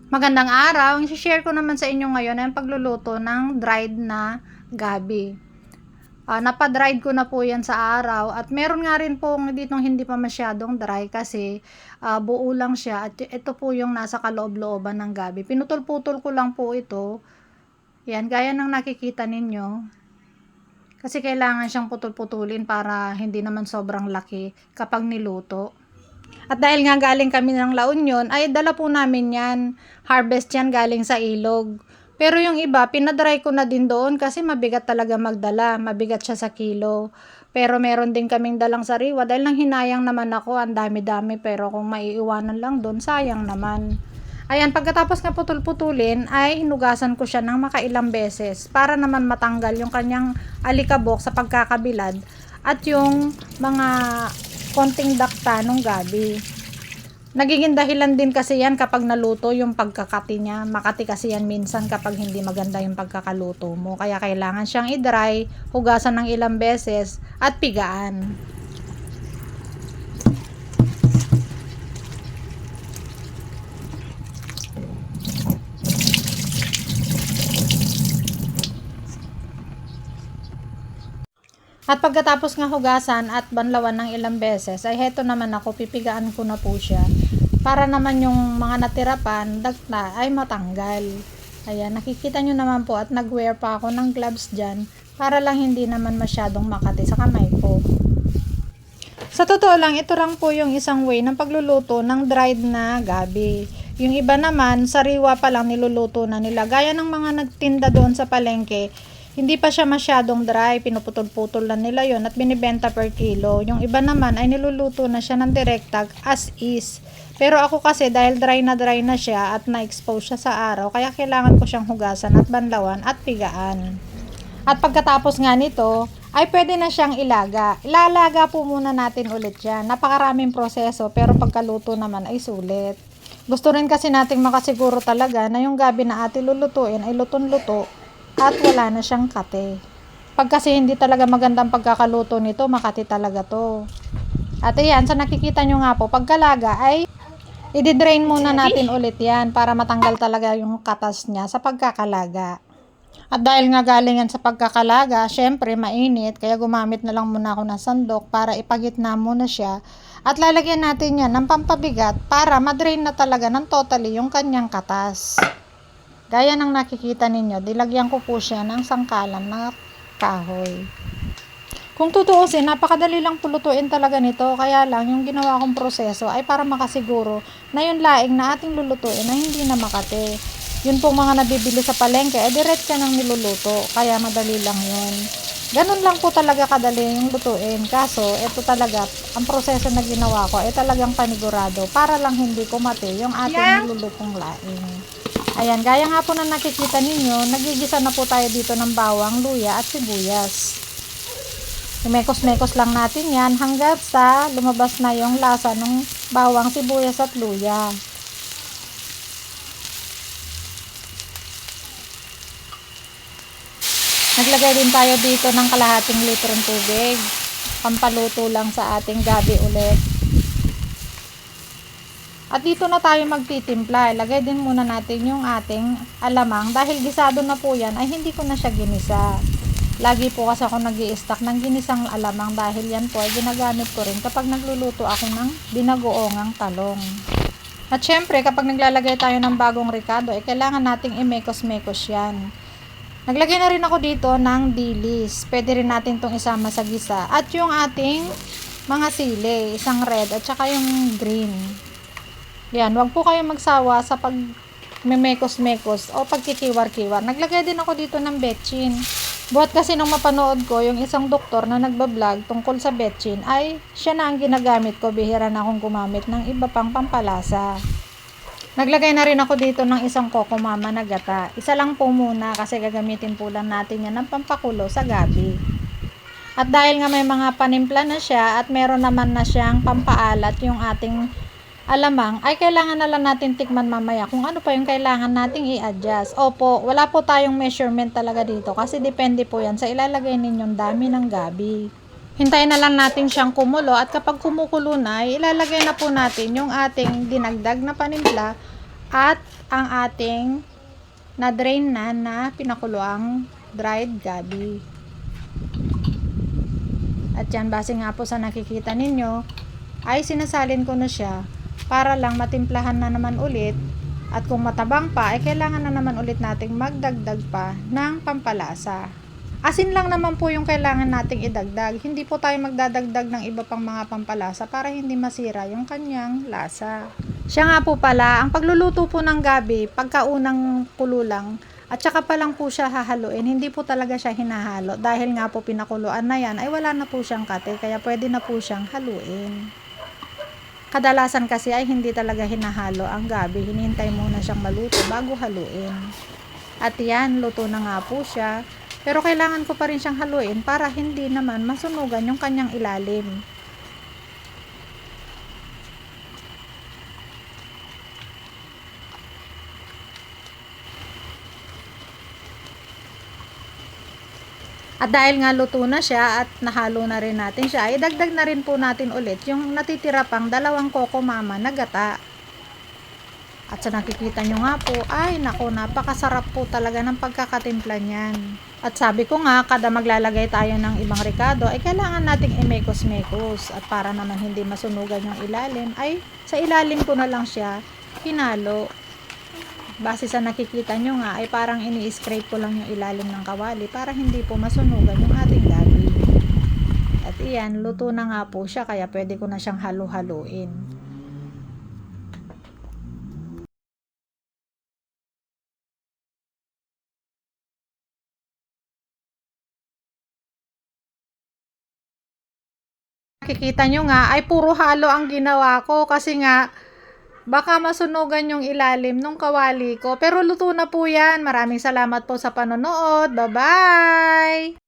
Magandang araw. Ang share ko naman sa inyo ngayon ay ang pagluluto ng dried na gabi. Napa-dried ko na po yan sa araw at meron nga rin po ditong hindi pa masyadong dry kasi buo lang siya at ito po yung nasa kaloob-looban ng gabi. Pinutol-putol ko lang po ito. Yan, gaya ng nakikita ninyo. Kasi kailangan siyang putol-putulin para hindi naman sobrang laki kapag niluto. At dahil nga galing kami ng La Union, ay dala po namin yan. Harvest yan galing sa ilog. Pero yung iba, pinadry ko na din doon kasi mabigat talaga magdala. Mabigat siya sa kilo. Pero meron din kaming dalang sariwa. Dahil nang hinayang naman ako, ang dami-dami. Pero kung maiiwanan lang doon, sayang naman. Ayan, pagkatapos nga putol-putulin, ay hinugasan ko siya ng makailang beses. Para naman matanggal yung kanyang alikabok sa pagkakabilad. At yung mga konting dakta nung gabi. Nagiging dahilan din kasi yan kapag naluto yung pagkakati niya. Makati kasi yan minsan kapag hindi maganda yung pagkakaluto mo. Kaya kailangan siyang i-dry, hugasan ng ilang beses, at pigaan. At pagkatapos nga hugasan at banlawan ng ilang beses, ay heto naman ako, pipigaan ko na po siya. Para naman yung mga natira pa, dagta, ay matanggal. Ayan, nakikita nyo naman po at nag-wear pa ako ng gloves dyan para lang hindi naman masyadong makati sa kamay ko. Sa totoo lang, ito lang po yung isang way ng pagluluto ng dried na gabi. Yung iba naman, sariwa pa lang niluluto na nila. Gaya ng mga nagtinda doon sa palengke, hindi pa siya masyadong dry, pinuputol-putol lang nila yon at binibenta per kilo. Yung iba naman ay niluluto na siya ng direktag as is. Pero ako kasi dahil dry na siya at na-expose siya sa araw, kaya kailangan ko siyang hugasan at banlawan at pigaan. At pagkatapos nga nito, ay pwede na siyang ilaga. Ilalaga po muna natin ulit yan. Napakaraming proseso pero pagkaluto naman ay sulit. Gusto rin kasi nating makasiguro talaga na yung gabi na ating lulutuin ay lutong-luto at wala na siyang kate. Pag kasi hindi talaga magandang pagkakaluto nito, makati talaga to. At ayan, sa nakikita nyo nga po, pagkalaga ay i-drain muna natin ulit yan para matanggal talaga yung katas niya sa pagkakalaga. At dahil nga galing yan sa pagkakalaga, syempre mainit, kaya gumamit na lang muna ako ng sandok para ipagitna muna siya. At lalagyan natin yan ng pampabigat para madrain na talaga ng totally yung kanyang katas. Gaya ng nakikita ninyo, dilagyan ko po siya ng sangkalan na kahoy. Kung tutuusin, napakadali lang pulutuin talaga nito. Kaya lang, yung ginawa kong proseso ay para makasiguro na yung laing na ating lulutuin ay hindi na makate. Yun pong mga nabibili sa palengke, ay direct ka nang niluluto. Kaya madali lang yun. Ganun lang po talaga kadali yung lutuin. Kaso, ito talaga, ang proseso na ginawa ko ay talagang panigurado para lang hindi kumate yung ating nilulutong laing. Ayan, gaya nga po na nakikita ninyo, nagigisa na po tayo dito ng bawang, luya at sibuyas. Mekos-mekos lang natin yan hanggang sa lumabas na yung lasa ng bawang, sibuyas at luya. Naglagay din tayo dito ng kalahating litrong tubig. Pampaluto lang sa ating gabi ulit. At dito na tayo magtitimpla. Ilagay din muna natin yung ating alamang. Dahil gisado na po yan, ay hindi ko na siya ginisa. Lagi po kasi ako nag-i-stock ng ginisang alamang dahil yan po ay ginagamit ko rin kapag nagluluto ako ng binagoongang talong. At syempre, kapag naglalagay tayo ng bagong ricado, ay kailangan nating i-mekos-mekos yan. Naglagay na rin ako dito ng dilis. Pwede rin natin itong isama sa gisa. At yung ating mga sili, isang red at saka yung green. Yan, wag po kayo magsawa sa pag memekos-mekos o pagkikiwar-kiwar. Naglagay din ako dito ng betchin. Buhat kasi nung mapanood ko, yung isang doktor na nagbablog tungkol sa betchin, ay siya na ang ginagamit ko. Bihira na akong gumamit ng iba pang pampalasa. Naglagay na rin ako dito ng isang Coco Mama na gata. Isa lang po muna kasi gagamitin po lang natin yan ng pampakulo sa gabi. At dahil nga may mga panimpla na siya at meron naman na siyang pampaalat yung ating alamang, ay kailangan na lang natin tikman mamaya kung ano pa yung kailangan nating i-adjust. Opo, wala po tayong measurement talaga dito kasi depende po yan sa ilalagay ninyong dami ng gabi. Hintayin na lang natin siyang kumulo at kapag kumukulo na, ilalagay na po natin yung ating dinagdag na panimpla at ang ating na-drain na pinakuluang dried gabi. At yan, base nga po sa nakikita ninyo, ay sinasalin ko na siya para lang matimplahan na naman ulit. At kung matabang pa, ay kailangan na naman ulit nating magdagdag pa ng pampalasa. Asin lang naman po yung kailangan nating idagdag. Hindi po tayo magdadagdag ng iba pang mga pampalasa para hindi masira yung kanyang lasa. Siya nga po pala, ang pagluluto po ng gabi, pagkaunang kulo lang, at saka pa lang po siya hahaluin, hindi po talaga siya hinahalo. Dahil nga po pinakuluan na yan, ay wala na po siyang kate, kaya pwede na po siyang haluin. Kadalasan kasi ay hindi talaga hinahalo ang gabi, hinihintay muna siyang maluto bago haluin. At yan, luto na nga po siya. Pero kailangan ko pa rin siyang haluin para hindi naman masunugan yung kanyang ilalim. At dahil nga luto na siya at nahalo na rin natin siya, idagdag na rin po natin ulit yung natitira pang 2 Coco Mama na gata. At sa nakikita nyo nga po, ay nako, napakasarap po talaga ng pagkakatimpla niyan. At sabi ko nga, kada maglalagay tayo ng ibang ricado, ay kailangan nating imekos-mekos. At para naman hindi masunugan yung ilalim, ay sa ilalim ko na lang siya hinalo. Base sa nakikita nyo nga, ay parang ini-scrape ko lang yung ilalim ng kawali para hindi po masunugan yung ating gabi. At iyan, luto na nga po siya, kaya pwede ko na siyang halo-haluin. Nakikita nyo nga, ay puro halo ang ginawa ko kasi nga, baka masunugan yung ilalim nung kawali ko. Pero luto na po yan. Maraming salamat po sa panonood. Bye-bye!